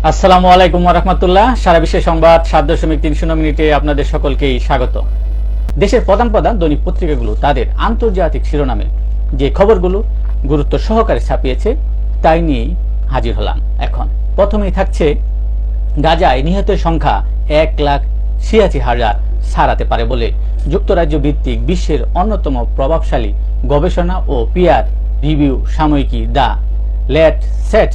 আসসালামু আলাইকুম ওয়া রাহমাতুল্লাহ। সারা বিশ্বের সংবাদ ৭.৩০ মিনিটে আপনাদের সকলকেই স্বাগত। দেশের প্রধান প্রধান দৈনিক পত্রিকাগুলো তাদের আন্তর্জাতিক শিরোনামে যে খবরগুলো গুরুত্ব সহকারে ছাপিয়েছে তাই নিয়েই হাজির হলাম। এখন প্রথমেই থাকছে গাজায় নিহতের সংখ্যা ১,৮৬,০০০ ছাড়াতে পারে বলে যুক্তরাজ্য ভিত্তিক বিশ্বের অন্যতম প্রভাবশালী গবেষণা ও পিয়ার রিভিউ সাময়িকী দ্য ল্যানসেট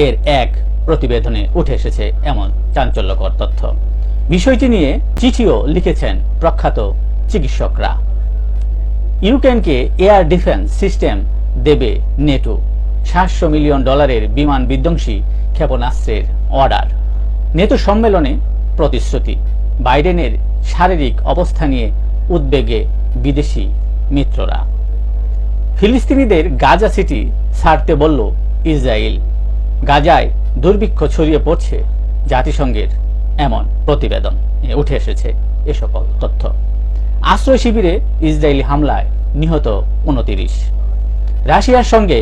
এর এক প্রতিবেদনে উঠে এসেছে এমন চাঞ্চল্যকর তথ্য। বিষয়টি নিয়ে চিঠিও লিখেছেন প্রখ্যাত চিকিৎসকরা। ইউক্রেনকে এয়ার ডিফেন্স সিস্টেম দেবে নেটো, $700 মিলিয়ন বিমান বিধ্বংসী ক্ষেপণাস্ত্রের অর্ডার। নেটো সম্মেলনে প্রতিশ্রুতি। বাইডেনের শারীরিক অবস্থা নিয়ে উদ্বেগে বিদেশি মিত্ররা। ফিলিস্তিনিদের গাজা সিটি ছাড়তে বলল ইসরায়েল। গাজায় দুর্ভিক্ষ ছড়িয়ে পড়ছে, জাতিসংঘের এমন প্রতিবেদন উঠে এসেছে এ সকল তথ্য। আশ্রয় শিবিরে ইসরায়েলি হামলায় নিহত 29। রাশিয়ার সঙ্গে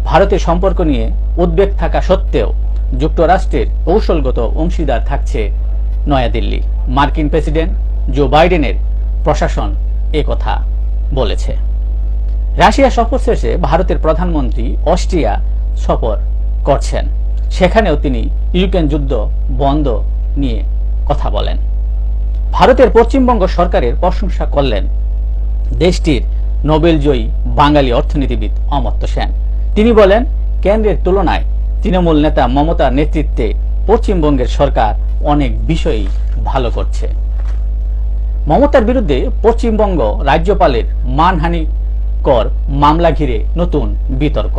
ভারতের সম্পর্ক নিয়ে উদ্বেগ থাকা সত্ত্বেও যুক্তরাষ্ট্রের কৌশলগত অংশীদার থাকছে নয়াদিল্লি। মার্কিন প্রেসিডেন্ট জো বাইডেনের প্রশাসন একথা বলেছে। রাশিয়া সফর শেষে ভারতের প্রধানমন্ত্রী অস্ট্রিয়া সফর করছেন। সেখানেও তিনি ইউক্রেন যুদ্ধ বন্ধ নিয়ে কথা বলেন। ভারতের পশ্চিমবঙ্গ সরকারের প্রশংসা করলেন দেশটির নোবেলজয়ী বাঙালি অর্থনীতিবিদ অমর্ত্য সেন। তিনি বলেন, কেন্দ্রের তুলনায় তৃণমূল নেতা মমতার নেতৃত্বে পশ্চিমবঙ্গের সরকার অনেক বিষয়ই ভালো করছে। মমতার বিরুদ্ধে পশ্চিমবঙ্গ রাজ্যপালের মানহানিকর মামলা ঘিরে নতুন বিতর্ক।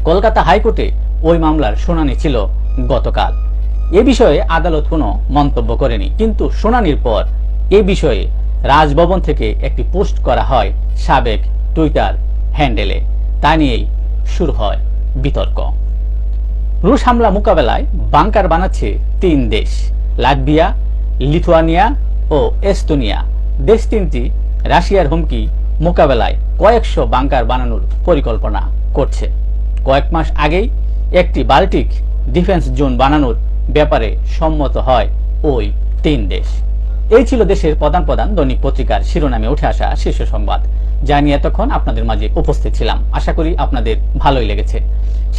কলকাতা হাইকোর্টে ওই মামলার শুনানি ছিল গতকাল। এ বিষয়ে আদালত কোনো মন্তব্য করেনি, কিন্তু শুনানির পর এ বিষয়ে রাজভবন থেকে একটি পোস্ট করা হয় সাবেক টুইটার হ্যান্ডেলে। তা নিয়েই শুরু হয় বিতর্ক। রুশ হামলা মোকাবেলায় বাংকার বানাচ্ছে 3 দেশ, লাটভিয়া, লিথুয়ানিয়া ও এস্তোনিয়া। দেশ তিনটি রাশিয়ার হুমকি মোকাবেলায় কয়েকশো বাংকার বানানোর পরিকল্পনা করছে। কয়েক মাস আগেই একটি বাল্টিক ডিফেন্স জোন বানানোর ব্যাপারে সম্মত হয় ওই 3 দেশ। এই ছিল দেশের প্রধান প্রধান দৈনিক পত্রিকার শিরোনামে উঠে আসা শীর্ষ সংবাদ, যা নিয়ে এতক্ষণ আপনাদের মাঝে উপস্থিত ছিলাম। আশা করি আপনাদের ভালোই লেগেছে।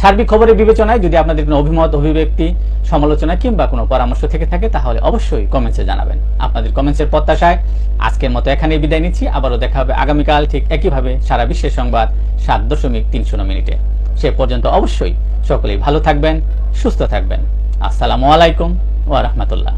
সার্বিক খবরের বিবেচনায় যদি আপনাদের কোনো অভিমত, অভিব্যক্তি, সমালোচনা কিংবা কোনো পরামর্শ থেকে থাকে তাহলে অবশ্যই কমেন্টসে জানাবেন। আপনাদের কমেন্টসের প্রত্যাশায় আজকের মতো এখানেই বিদায় নিচ্ছি। আবারও দেখা হবে আগামীকাল ঠিক একইভাবে সারা বিশ্বের সংবাদ ৭.৩০ মিনিটে। সে পর্যন্ত অবশ্যই সকলেই ভালো থাকবেন, সুস্থ থাকবেন। আসসালামু আলাইকুম ওয়া রাহমাতুল্লাহ।